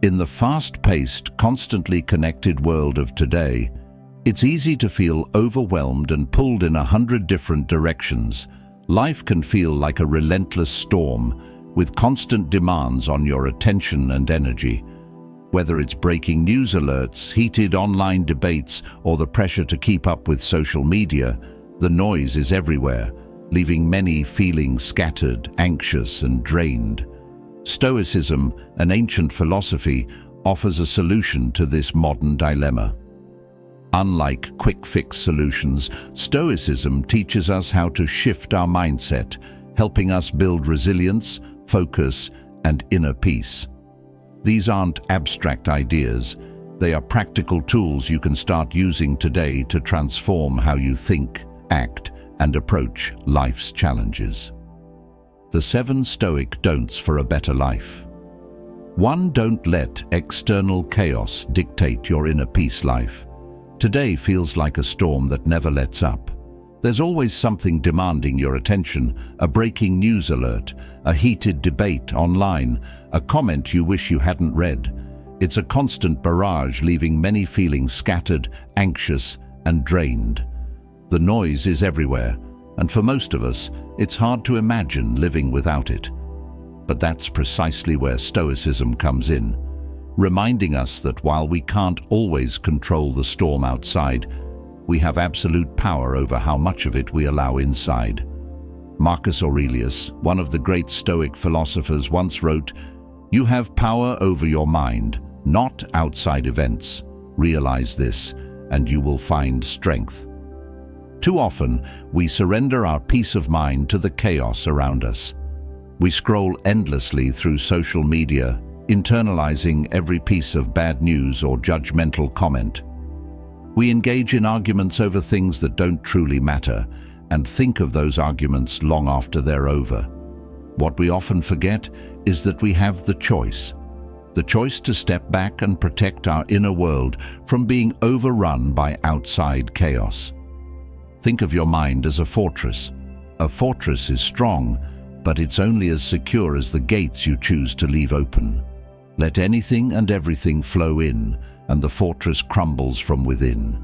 In the fast-paced, constantly connected world of today, it's easy to feel overwhelmed and pulled in 100 different directions. Life can feel like a relentless storm, with constant demands on your attention and energy. Whether it's breaking news alerts, heated online debates, or the pressure to keep up with social media, the noise is everywhere, leaving many feeling scattered, anxious, and drained. Stoicism, an ancient philosophy, offers a solution to this modern dilemma. Unlike quick-fix solutions, Stoicism teaches us how to shift our mindset, helping us build resilience, focus, and inner peace. These aren't abstract ideas. They are practical tools you can start using today to transform how you think, act, and approach life's challenges. The 7 Stoic Don'ts for a better life. 1. Don't let external chaos dictate your inner peace life. Today feels like a storm that never lets up. There's always something demanding your attention, a breaking news alert, a heated debate online, a comment you wish you hadn't read. It's a constant barrage, leaving many feeling scattered, anxious, and drained. The noise is everywhere, and for most of us, it's hard to imagine living without it. But that's precisely where Stoicism comes in, reminding us that while we can't always control the storm outside, we have absolute power over how much of it we allow inside. Marcus Aurelius, one of the great Stoic philosophers, once wrote, "You have power over your mind, not outside events. Realize this, and you will find strength." Too often, we surrender our peace of mind to the chaos around us. We scroll endlessly through social media, internalizing every piece of bad news or judgmental comment. We engage in arguments over things that don't truly matter, and think of those arguments long after they're over. What we often forget is that we have the choice to step back and protect our inner world from being overrun by outside chaos. Think of your mind as a fortress. A fortress is strong, but it's only as secure as the gates you choose to leave open. Let anything and everything flow in, and the fortress crumbles from within.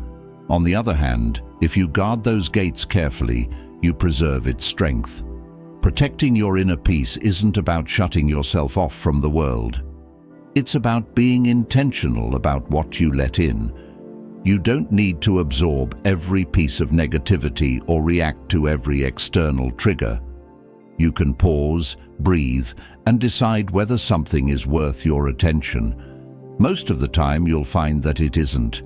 On the other hand, if you guard those gates carefully, you preserve its strength. Protecting your inner peace isn't about shutting yourself off from the world. It's about being intentional about what you let in. You don't need to absorb every piece of negativity or react to every external trigger. You can pause, breathe, and decide whether something is worth your attention. Most of the time, you'll find that it isn't.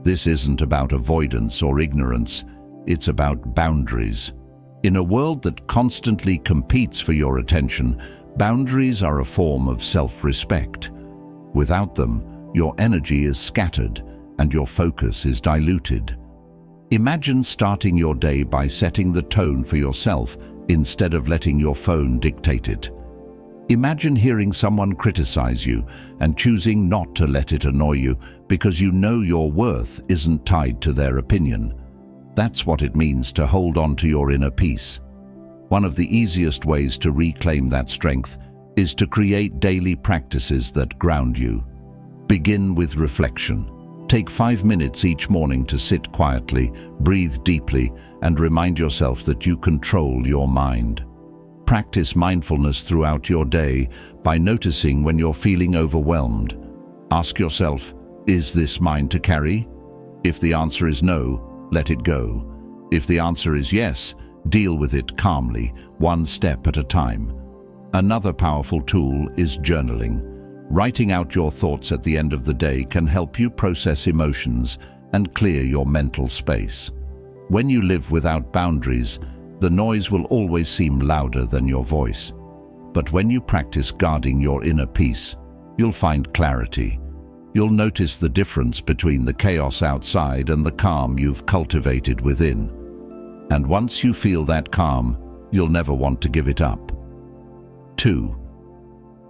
This isn't about avoidance or ignorance. It's about boundaries. In a world that constantly competes for your attention, boundaries are a form of self-respect. Without them, your energy is scattered and your focus is diluted. Imagine starting your day by setting the tone for yourself instead of letting your phone dictate it. Imagine hearing someone criticize you and choosing not to let it annoy you because you know your worth isn't tied to their opinion. That's what it means to hold on to your inner peace. One of the easiest ways to reclaim that strength is to create daily practices that ground you. Begin with reflection. Take 5 minutes each morning to sit quietly, breathe deeply, and remind yourself that you control your mind. Practice mindfulness throughout your day by noticing when you're feeling overwhelmed. Ask yourself, is this mine to carry? If the answer is no, let it go. If the answer is yes, deal with it calmly, one step at a time. Another powerful tool is journaling. Writing out your thoughts at the end of the day can help you process emotions and clear your mental space. When you live without boundaries, the noise will always seem louder than your voice. But when you practice guarding your inner peace, you'll find clarity. You'll notice the difference between the chaos outside and the calm you've cultivated within. And once you feel that calm, you'll never want to give it up. 2.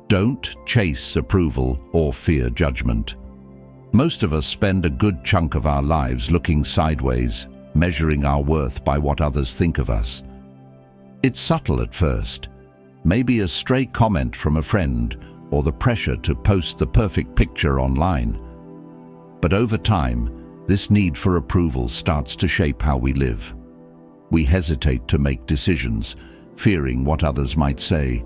Don't chase approval or fear judgment. Most of us spend a good chunk of our lives looking sideways, measuring our worth by what others think of us. It's subtle at first. Maybe a stray comment from a friend, or the pressure to post the perfect picture online. But over time, this need for approval starts to shape how we live. We hesitate to make decisions, fearing what others might say.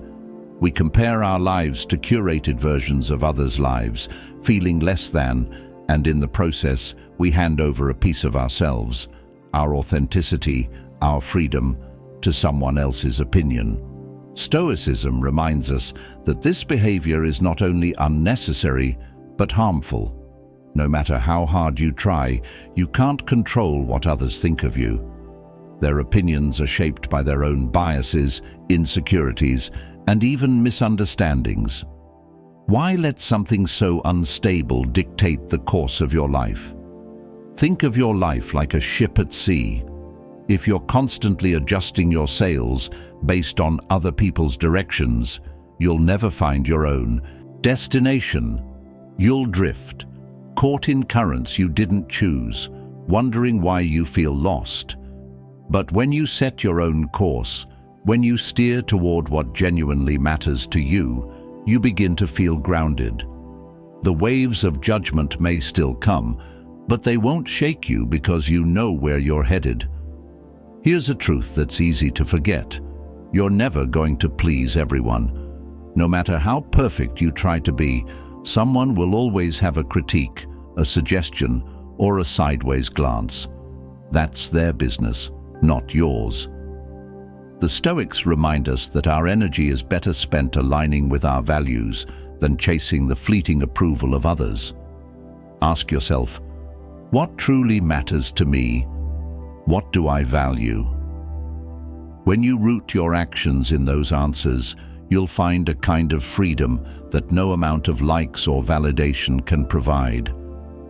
We compare our lives to curated versions of others' lives, feeling less than, and in the process, we hand over a piece of ourselves, our authenticity, our freedom, to someone else's opinion. Stoicism reminds us that this behavior is not only unnecessary, but harmful. No matter how hard you try, you can't control what others think of you. Their opinions are shaped by their own biases, insecurities, and even misunderstandings. Why let something so unstable dictate the course of your life? Think of your life like a ship at sea. If you're constantly adjusting your sails based on other people's directions, you'll never find your own destination. You'll drift, caught in currents you didn't choose, wondering why you feel lost. But when you set your own course, when you steer toward what genuinely matters to you, you begin to feel grounded. The waves of judgment may still come, but they won't shake you because you know where you're headed. Here's a truth that's easy to forget. You're never going to please everyone. No matter how perfect you try to be, someone will always have a critique, a suggestion, or a sideways glance. That's their business, not yours. The Stoics remind us that our energy is better spent aligning with our values than chasing the fleeting approval of others. Ask yourself, what truly matters to me? What do I value? When you root your actions in those answers, you'll find a kind of freedom that no amount of likes or validation can provide.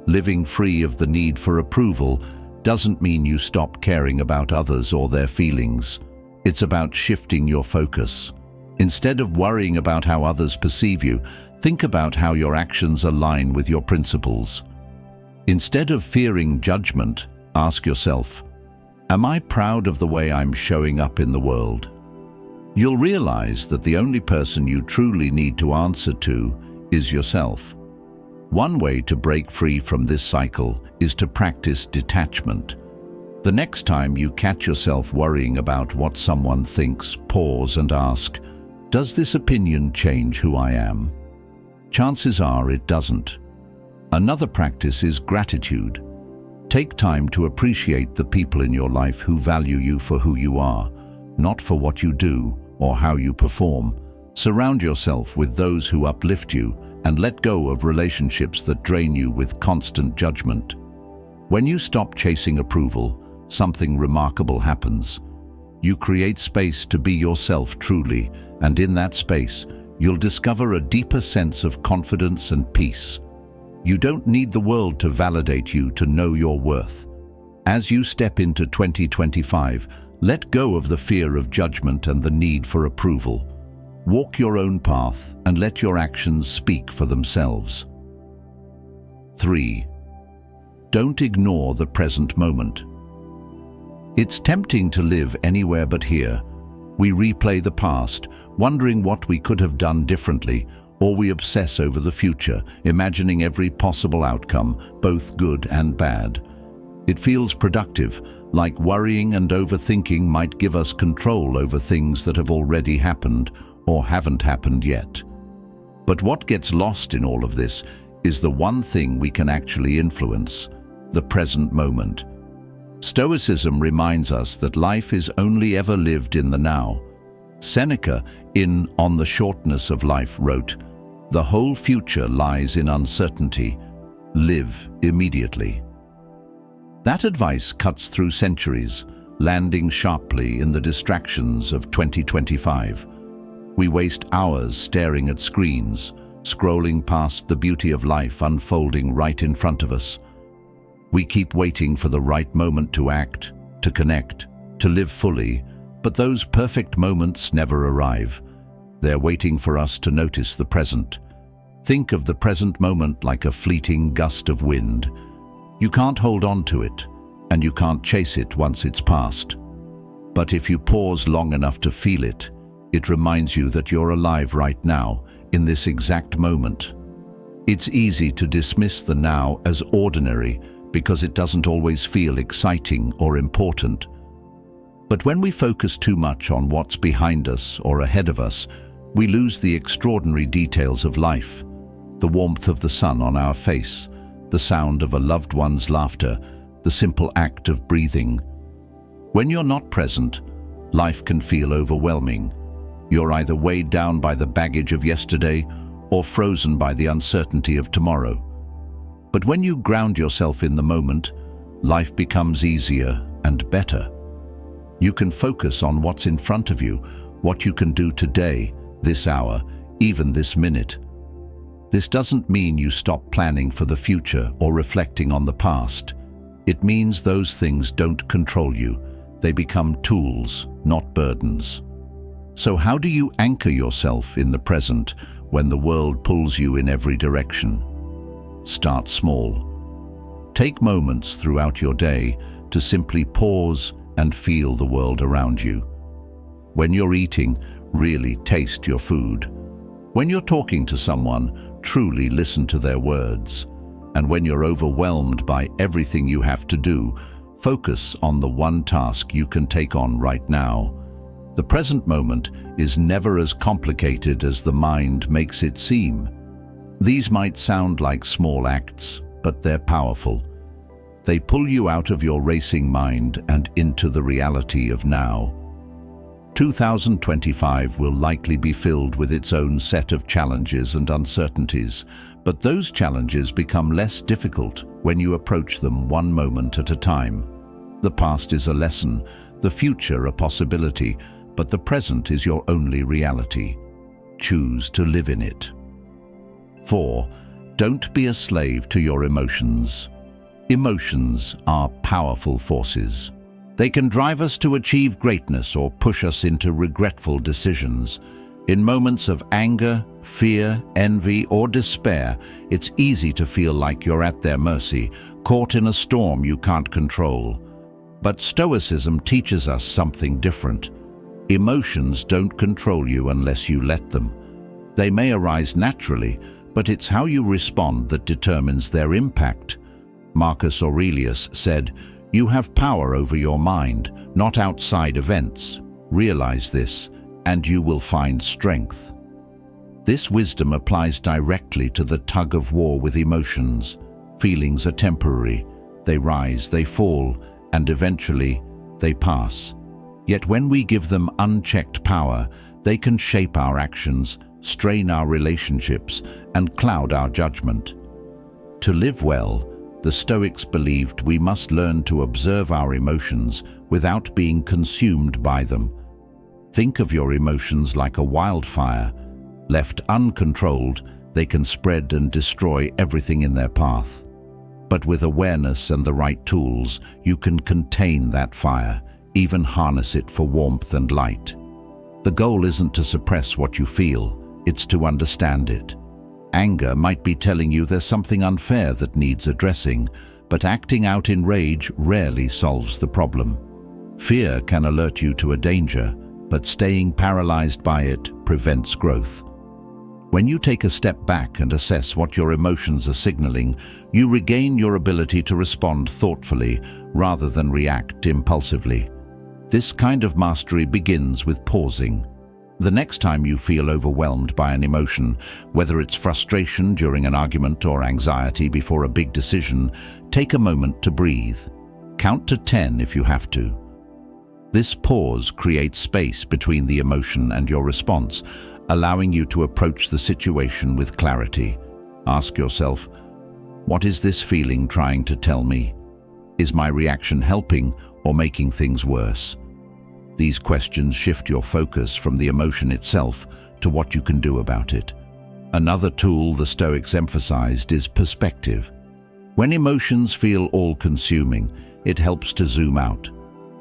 Living free of the need for approval doesn't mean you stop caring about others or their feelings. It's about shifting your focus. Instead of worrying about how others perceive you, think about how your actions align with your principles. Instead of fearing judgment, ask yourself, am I proud of the way I'm showing up in the world? You'll realize that the only person you truly need to answer to is yourself. One way to break free from this cycle is to practice detachment. The next time you catch yourself worrying about what someone thinks, pause and ask, does this opinion change who I am? Chances are it doesn't. Another practice is gratitude. Take time to appreciate the people in your life who value you for who you are, not for what you do or how you perform. Surround yourself with those who uplift you and let go of relationships that drain you with constant judgment. When you stop chasing approval, something remarkable happens. You create space to be yourself truly, and in that space, you'll discover a deeper sense of confidence and peace. You don't need the world to validate you to know your worth. As you step into 2025, let go of the fear of judgment and the need for approval. Walk your own path and let your actions speak for themselves. 3. Don't ignore the present moment. It's tempting to live anywhere but here. We replay the past, wondering what we could have done differently, or we obsess over the future, imagining every possible outcome, both good and bad. It feels productive, like worrying and overthinking might give us control over things that have already happened or haven't happened yet. But what gets lost in all of this is the one thing we can actually influence, the present moment. Stoicism reminds us that life is only ever lived in the now. Seneca, in On the Shortness of Life, wrote, "The whole future lies in uncertainty. Live immediately." That advice cuts through centuries, landing sharply in the distractions of 2025. We waste hours staring at screens, scrolling past the beauty of life unfolding right in front of us. We keep waiting for the right moment to act, to connect, to live fully, but those perfect moments never arrive. They're waiting for us to notice the present. Think of the present moment like a fleeting gust of wind. You can't hold on to it, and you can't chase it once it's past. But if you pause long enough to feel it, it reminds you that you're alive right now, in this exact moment. It's easy to dismiss the now as ordinary because it doesn't always feel exciting or important. But when we focus too much on what's behind us or ahead of us, we lose the extraordinary details of life, the warmth of the sun on our face, the sound of a loved one's laughter, the simple act of breathing. When you're not present, life can feel overwhelming. You're either weighed down by the baggage of yesterday or frozen by the uncertainty of tomorrow. But when you ground yourself in the moment, life becomes easier and better. You can focus on what's in front of you, what you can do today, this hour, even this minute. This doesn't mean you stop planning for the future or reflecting on the past. It means those things don't control you. They become tools, not burdens. So how do you anchor yourself in the present when the world pulls you in every direction? Start small. Take moments throughout your day to simply pause and feel the world around you. When you're eating, really taste your food. When you're talking to someone, truly listen to their words. And when you're overwhelmed by everything you have to do, focus on the one task you can take on right now. The present moment is never as complicated as the mind makes it seem. These might sound like small acts, but they're powerful. They pull you out of your racing mind and into the reality of now. 2025 will likely be filled with its own set of challenges and uncertainties, but those challenges become less difficult when you approach them one moment at a time. The past is a lesson, the future a possibility, but the present is your only reality. Choose to live in it. 4. Don't be a slave to your emotions. Emotions are powerful forces. They can drive us to achieve greatness or push us into regretful decisions. In moments of anger, fear, envy, or despair, it's easy to feel like you're at their mercy, caught in a storm you can't control. But Stoicism teaches us something different. Emotions don't control you unless you let them. They may arise naturally, but it's how you respond that determines their impact. Marcus Aurelius said, "You have power over your mind, not outside events. Realize this, and you will find strength." This wisdom applies directly to the tug-of-war with emotions. Feelings are temporary. They rise, they fall, and eventually they pass. Yet when we give them unchecked power, they can shape our actions, strain our relationships, and cloud our judgment. To live well, the Stoics believed we must learn to observe our emotions without being consumed by them. Think of your emotions like a wildfire. Left uncontrolled, they can spread and destroy everything in their path. But with awareness and the right tools, you can contain that fire, even harness it for warmth and light. The goal isn't to suppress what you feel, it's to understand it. Anger might be telling you there's something unfair that needs addressing, but acting out in rage rarely solves the problem. Fear can alert you to a danger, but staying paralyzed by it prevents growth. When you take a step back and assess what your emotions are signaling, you regain your ability to respond thoughtfully rather than react impulsively. This kind of mastery begins with pausing. The next time you feel overwhelmed by an emotion, whether it's frustration during an argument or anxiety before a big decision, take a moment to breathe. Count to 10 if you have to. This pause creates space between the emotion and your response, allowing you to approach the situation with clarity. Ask yourself, what is this feeling trying to tell me? Is my reaction helping or making things worse? These questions shift your focus from the emotion itself to what you can do about it. Another tool the Stoics emphasized is perspective. When emotions feel all-consuming, it helps to zoom out.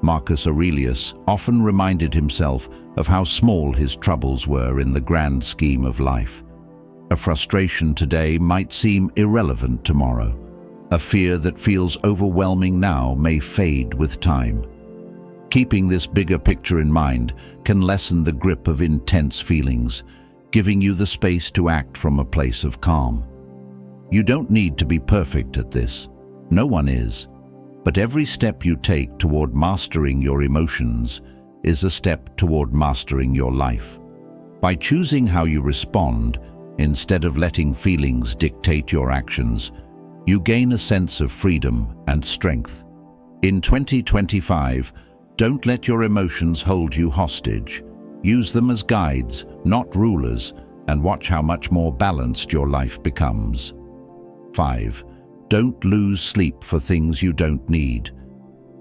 Marcus Aurelius often reminded himself of how small his troubles were in the grand scheme of life. A frustration today might seem irrelevant tomorrow. A fear that feels overwhelming now may fade with time. Keeping this bigger picture in mind can lessen the grip of intense feelings, giving you the space to act from a place of calm. You don't need to be perfect at this. No one is. But every step you take toward mastering your emotions is a step toward mastering your life. By choosing how you respond, instead of letting feelings dictate your actions, you gain a sense of freedom and strength. In 2025, don't let your emotions hold you hostage. Use them as guides, not rulers, and watch how much more balanced your life becomes. 5. Don't lose sleep for things you don't need.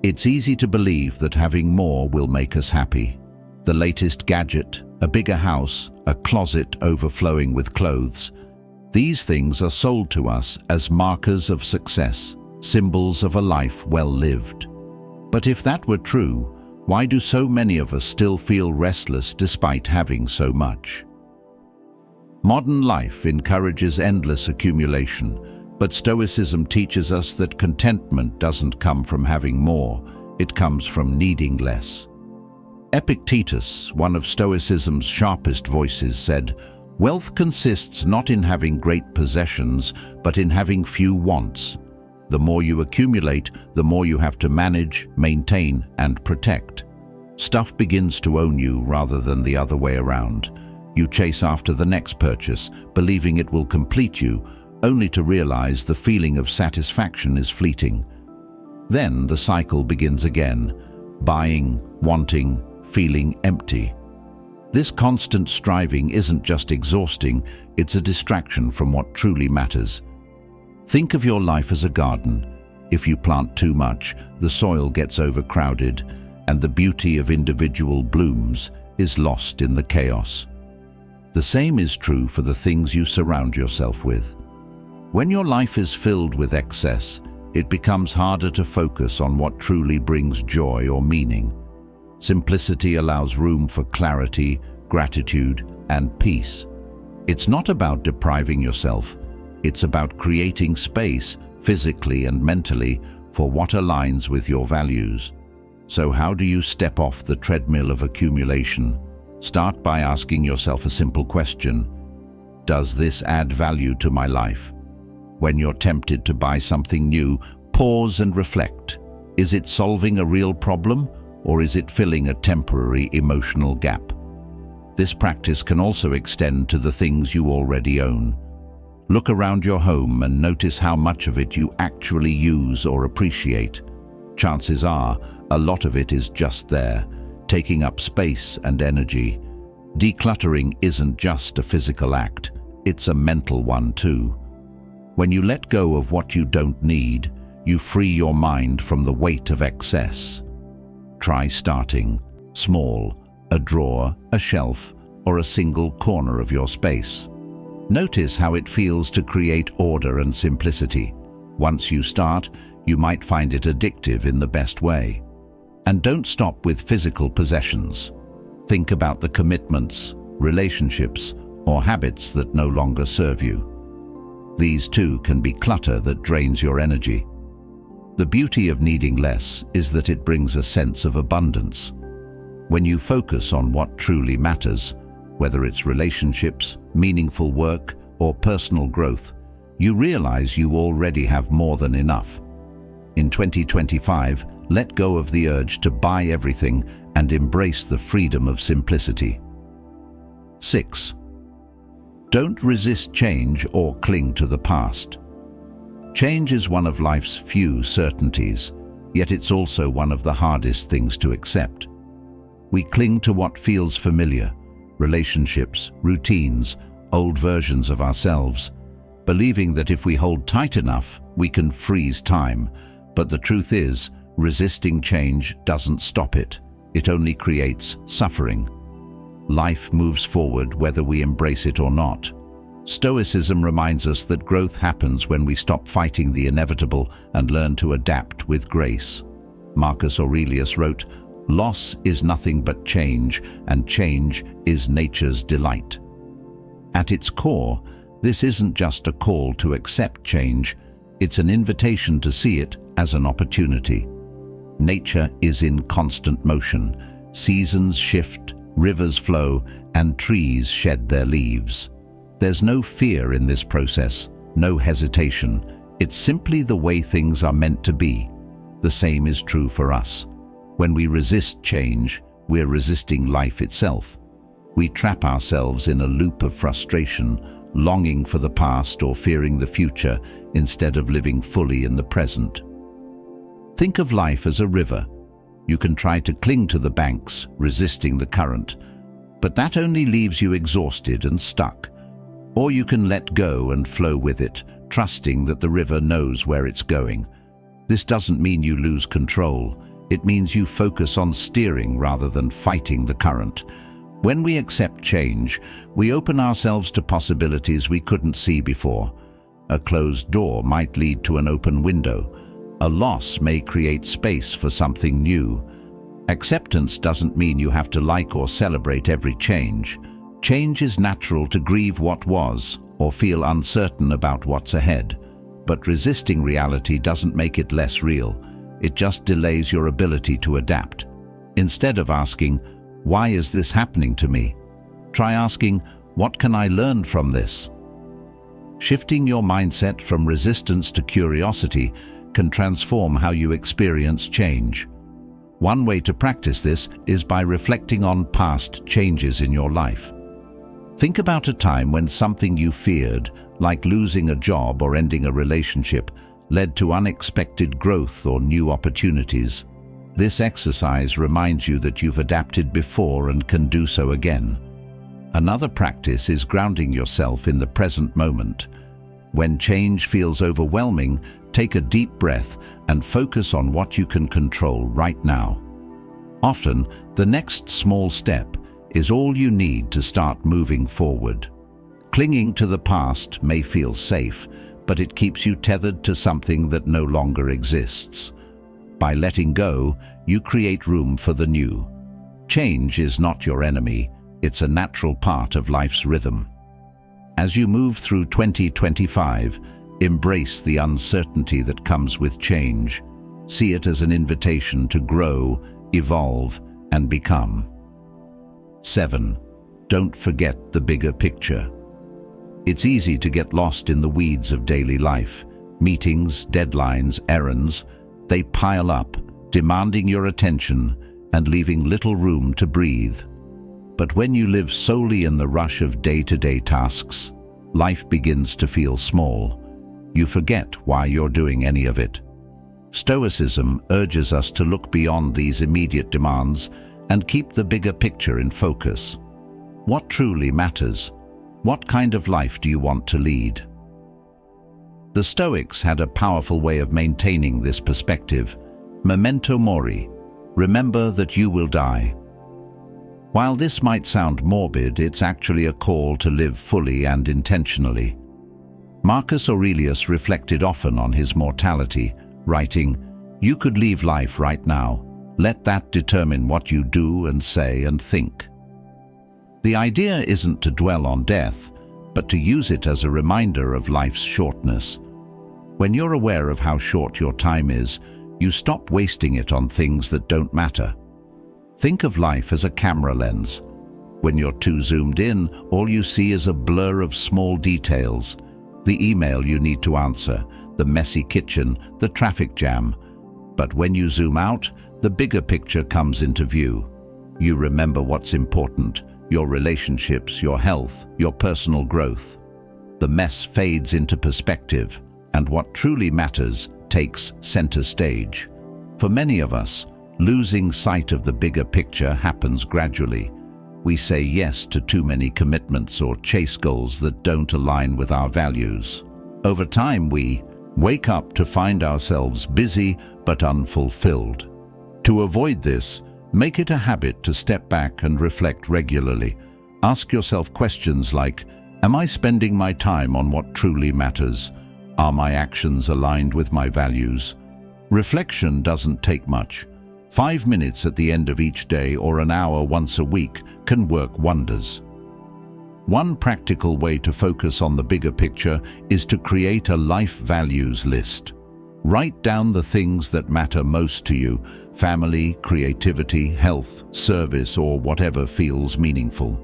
It's easy to believe that having more will make us happy. The latest gadget, a bigger house, a closet overflowing with clothes. These things are sold to us as markers of success, symbols of a life well lived. But if that were true, why do so many of us still feel restless despite having so much? Modern life encourages endless accumulation, but Stoicism teaches us that contentment doesn't come from having more, it comes from needing less. Epictetus, one of Stoicism's sharpest voices, said, "Wealth consists not in having great possessions, but in having few wants. The more you accumulate, the more you have to manage, maintain, and protect. Stuff begins to own you rather than the other way around. You chase after the next purchase, believing it will complete you, only to realize the feeling of satisfaction is fleeting. Then the cycle begins again, buying, wanting, feeling empty. This constant striving isn't just exhausting, it's a distraction from what truly matters. Think of your life as a garden. If you plant too much, the soil gets overcrowded, and the beauty of individual blooms is lost in the chaos. The same is true for the things you surround yourself with. When your life is filled with excess, it becomes harder to focus on what truly brings joy or meaning. Simplicity allows room for clarity, gratitude, and peace. It's not about depriving yourself, it's about creating space, physically and mentally, for what aligns with your values. So how do you step off the treadmill of accumulation? Start by asking yourself a simple question. Does this add value to my life? When you're tempted to buy something new, pause and reflect. Is it solving a real problem, or is it filling a temporary emotional gap? This practice can also extend to the things you already own. Look around your home and notice how much of it you actually use or appreciate. Chances are, a lot of it is just there, taking up space and energy. Decluttering isn't just a physical act, it's a mental one too. When you let go of what you don't need, you free your mind from the weight of excess. Try starting small, a drawer, a shelf, or a single corner of your space. Notice how it feels to create order and simplicity. Once you start, you might find it addictive in the best way. And don't stop with physical possessions. Think about the commitments, relationships, or habits that no longer serve you. These too can be clutter that drains your energy. The beauty of needing less is that it brings a sense of abundance. When you focus on what truly matters, whether it's relationships, meaningful work, or personal growth, you realize you already have more than enough. In 2025, let go of the urge to buy everything and embrace the freedom of simplicity. 6. Don't resist change or cling to the past. Change is one of life's few certainties, yet it's also one of the hardest things to accept. We cling to what feels familiar, relationships, routines, old versions of ourselves, believing that if we hold tight enough, we can freeze time. But the truth is, resisting change doesn't stop it. It only creates suffering. Life moves forward whether we embrace it or not. Stoicism reminds us that growth happens when we stop fighting the inevitable and learn to adapt with grace. Marcus Aurelius wrote, "Loss is nothing but change, and change is nature's delight." At its core, this isn't just a call to accept change, it's an invitation to see it as an opportunity. Nature is in constant motion. Seasons shift, rivers flow, and trees shed their leaves. There's no fear in this process, no hesitation. It's simply the way things are meant to be. The same is true for us. When we resist change, we're resisting life itself. We trap ourselves in a loop of frustration, longing for the past or fearing the future instead of living fully in the present. Think of life as a river. You can try to cling to the banks, resisting the current, but that only leaves you exhausted and stuck. Or you can let go and flow with it, trusting that the river knows where it's going. This doesn't mean you lose control. It means you focus on steering rather than fighting the current. When we accept change, we open ourselves to possibilities we couldn't see before. A closed door might lead to an open window. A loss may create space for something new. Acceptance doesn't mean you have to like or celebrate every change. Change is natural to grieve what was or feel uncertain about what's ahead. But resisting reality doesn't make it less real. It just delays your ability to adapt. Instead of asking, "Why is this happening to me?" try asking, "What can I learn from this?" Shifting your mindset from resistance to curiosity can transform how you experience change. One way to practice this is by reflecting on past changes in your life. Think about a time when something you feared, like losing a job or ending a relationship, led to unexpected growth or new opportunities. This exercise reminds you that you've adapted before and can do so again. Another practice is grounding yourself in the present moment. When change feels overwhelming, take a deep breath and focus on what you can control right now. Often, the next small step is all you need to start moving forward. Clinging to the past may feel safe, but it keeps you tethered to something that no longer exists. By letting go, you create room for the new. Change is not your enemy, it's a natural part of life's rhythm. As you move through 2025, embrace the uncertainty that comes with change. See it as an invitation to grow, evolve, and become. 7. Don't forget the bigger picture. It's easy to get lost in the weeds of daily life. Meetings, deadlines, errands, they pile up, demanding your attention and leaving little room to breathe. But when you live solely in the rush of day-to-day tasks, life begins to feel small. You forget why you're doing any of it. Stoicism urges us to look beyond these immediate demands and keep the bigger picture in focus. What truly matters? What kind of life do you want to lead? The Stoics had a powerful way of maintaining this perspective. Memento mori, remember that you will die. While this might sound morbid, it's actually a call to live fully and intentionally. Marcus Aurelius reflected often on his mortality, writing, "You could leave life right now. Let that determine what you do and say and think." The idea isn't to dwell on death, but to use it as a reminder of life's shortness. When you're aware of how short your time is, you stop wasting it on things that don't matter. Think of life as a camera lens. When you're too zoomed in, all you see is a blur of small details. The email you need to answer, the messy kitchen, the traffic jam. But when you zoom out, the bigger picture comes into view. You remember what's important, your relationships, your health, your personal growth. The mess fades into perspective, and what truly matters takes center stage. For many of us, losing sight of the bigger picture happens gradually. We say yes to too many commitments or chase goals that don't align with our values. Over time, we wake up to find ourselves busy but unfulfilled. To avoid this, make it a habit to step back and reflect regularly. Ask yourself questions like, am I spending my time on what truly matters? Are my actions aligned with my values? Reflection doesn't take much. 5 minutes at the end of each day or an hour once a week can work wonders. One practical way to focus on the bigger picture is to create a life values list. Write down the things that matter most to you: family, creativity, health, service, or whatever feels meaningful.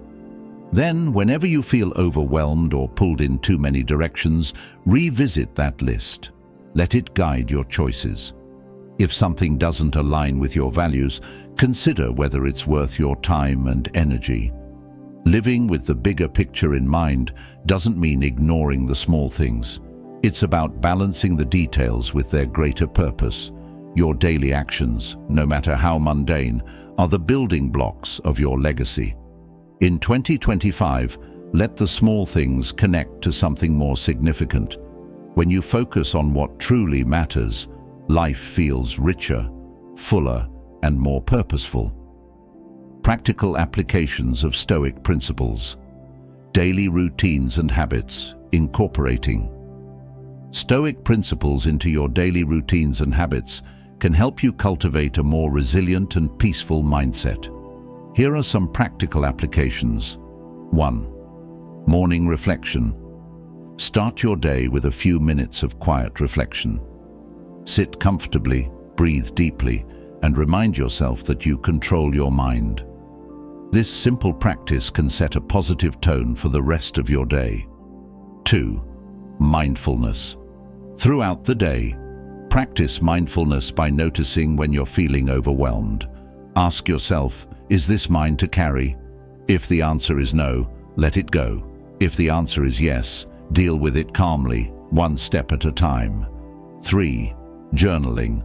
Then, whenever you feel overwhelmed or pulled in too many directions, revisit that list. Let it guide your choices. If something doesn't align with your values, consider whether it's worth your time and energy. Living with the bigger picture in mind doesn't mean ignoring the small things. It's about balancing the details with their greater purpose. Your daily actions, no matter how mundane, are the building blocks of your legacy. In 2025, let the small things connect to something more significant. When you focus on what truly matters, life feels richer, fuller, and more purposeful. Practical applications of Stoic principles. Daily routines and habits, incorporating Stoic principles into your daily routines and habits can help you cultivate a more resilient and peaceful mindset. Here are some practical applications. 1. Morning reflection. Start your day with a few minutes of quiet reflection. Sit comfortably, breathe deeply, and remind yourself that you control your mind. This simple practice can set a positive tone for the rest of your day. 2. Mindfulness. Throughout the day, practice mindfulness by noticing when you're feeling overwhelmed. Ask yourself, is this mine to carry? If the answer is no, let it go. If the answer is yes, deal with it calmly, one step at a time. 3. Journaling.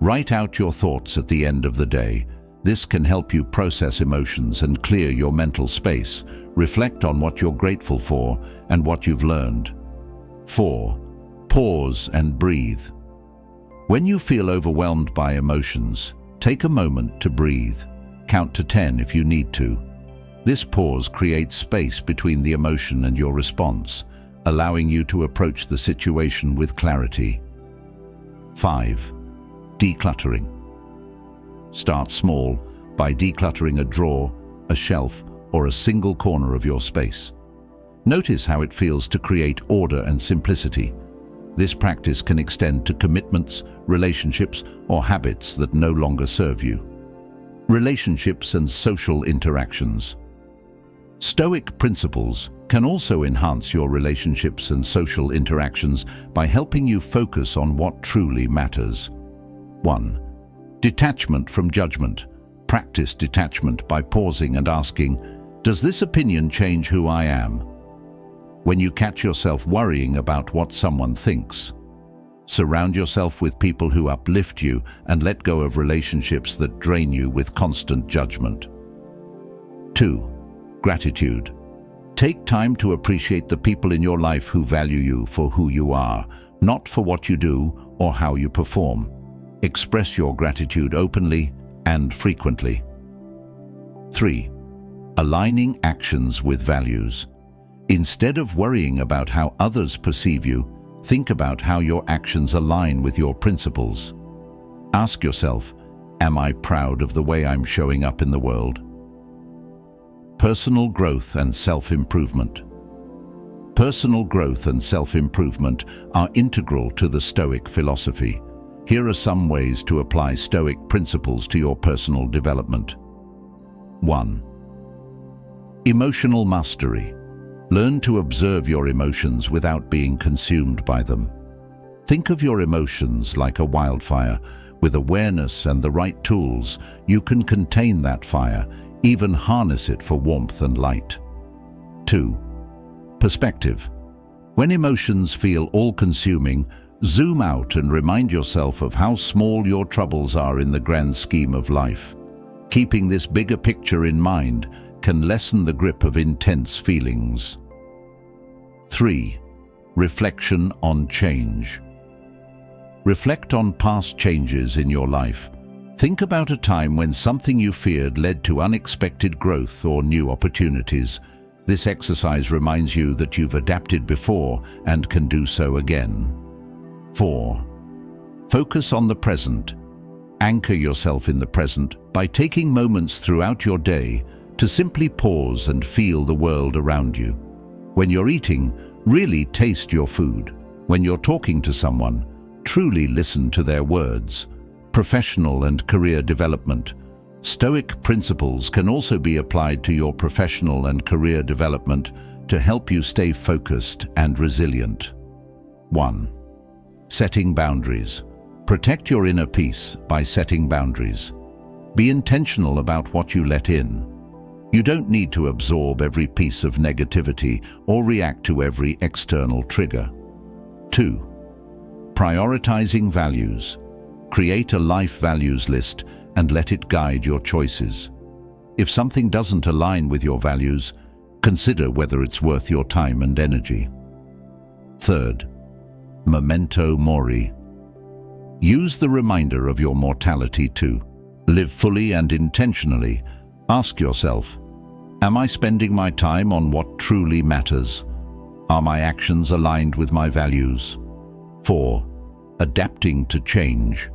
Write out your thoughts at the end of the day. This can help you process emotions and clear your mental space. Reflect on what you're grateful for and what you've learned. 4. Pause and breathe. When you feel overwhelmed by emotions, take a moment to breathe. Count to 10 if you need to. This pause creates space between the emotion and your response, allowing you to approach the situation with clarity. 5. Decluttering. Start small by decluttering a drawer, a shelf, or a single corner of your space. Notice how it feels to create order and simplicity. This practice can extend to commitments, relationships, or habits that no longer serve you. Relationships and social interactions. Stoic principles can also enhance your relationships and social interactions by helping you focus on what truly matters. 1. Detachment from judgment. Practice detachment by pausing and asking, does this opinion change who I am? When you catch yourself worrying about what someone thinks, surround yourself with people who uplift you and let go of relationships that drain you with constant judgment. 2. Gratitude. Take time to appreciate the people in your life who value you for who you are, not for what you do or how you perform. Express your gratitude openly and frequently. 3. Aligning actions with values. Instead of worrying about how others perceive you, think about how your actions align with your principles. Ask yourself, am I proud of the way I'm showing up in the world? Personal growth and self-improvement. Personal growth and self-improvement are integral to the Stoic philosophy. Here are some ways to apply Stoic principles to your personal development. 1. Emotional mastery. Learn to observe your emotions without being consumed by them. Think of your emotions like a wildfire. With awareness and the right tools, you can contain that fire, even harness it for warmth and light. 2. Perspective. When emotions feel all-consuming, zoom out and remind yourself of how small your troubles are in the grand scheme of life. Keeping this bigger picture in mind can lessen the grip of intense feelings. 3. Reflection on change. Reflect on past changes in your life. Think about a time when something you feared led to unexpected growth or new opportunities. This exercise reminds you that you've adapted before and can do so again. 4. Focus on the present. Anchor yourself in the present by taking moments throughout your day to simply pause and feel the world around you. When you're eating, really taste your food. When you're talking to someone, truly listen to their words. Professional and career development. Stoic principles can also be applied to your professional and career development to help you stay focused and resilient. 1. Setting boundaries. Protect your inner peace by setting boundaries. Be intentional about what you let in. You don't need to absorb every piece of negativity or react to every external trigger. 2. Prioritizing values. Create a life values list and let it guide your choices. If something doesn't align with your values, consider whether it's worth your time and energy. 3. Memento mori. Use the reminder of your mortality to live fully and intentionally. Ask yourself, am I spending my time on what truly matters? Are my actions aligned with my values? 4. Adapting to change.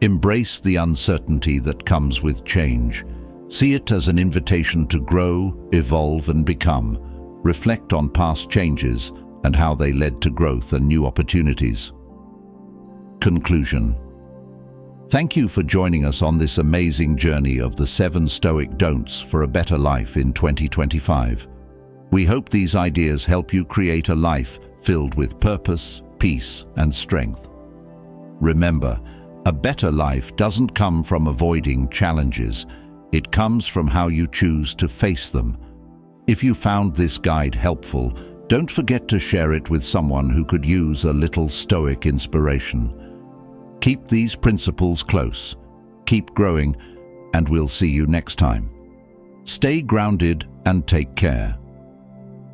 Embrace the uncertainty that comes with change. See it as an invitation to grow, evolve, and become. Reflect on past changes and how they led to growth and new opportunities. Conclusion. Thank you for joining us on this amazing journey of the 7 Stoic Don'ts for a better life in 2025. We hope these ideas help you create a life filled with purpose, peace, and strength. Remember, a better life doesn't come from avoiding challenges. It comes from how you choose to face them. If you found this guide helpful, don't forget to share it with someone who could use a little Stoic inspiration. Keep these principles close, keep growing, and we'll see you next time. Stay grounded and take care.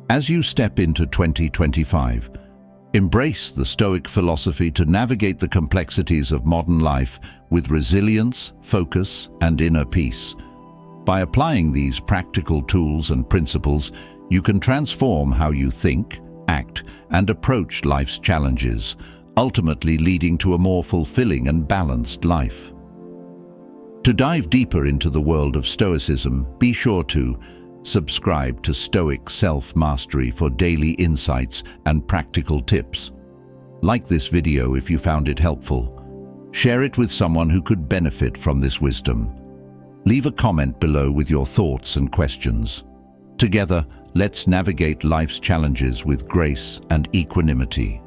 As you step into 2025, embrace the Stoic philosophy to navigate the complexities of modern life with resilience, focus, and inner peace. By applying these practical tools and principles, you can transform how you think, act, and approach life's challenges, ultimately leading to a more fulfilling and balanced life. To dive deeper into the world of Stoicism, be sure to subscribe to Stoic Self Mastery for daily insights and practical tips. Like this video if you found it helpful. Share it with someone who could benefit from this wisdom. Leave a comment below with your thoughts and questions. Together, let's navigate life's challenges with grace and equanimity.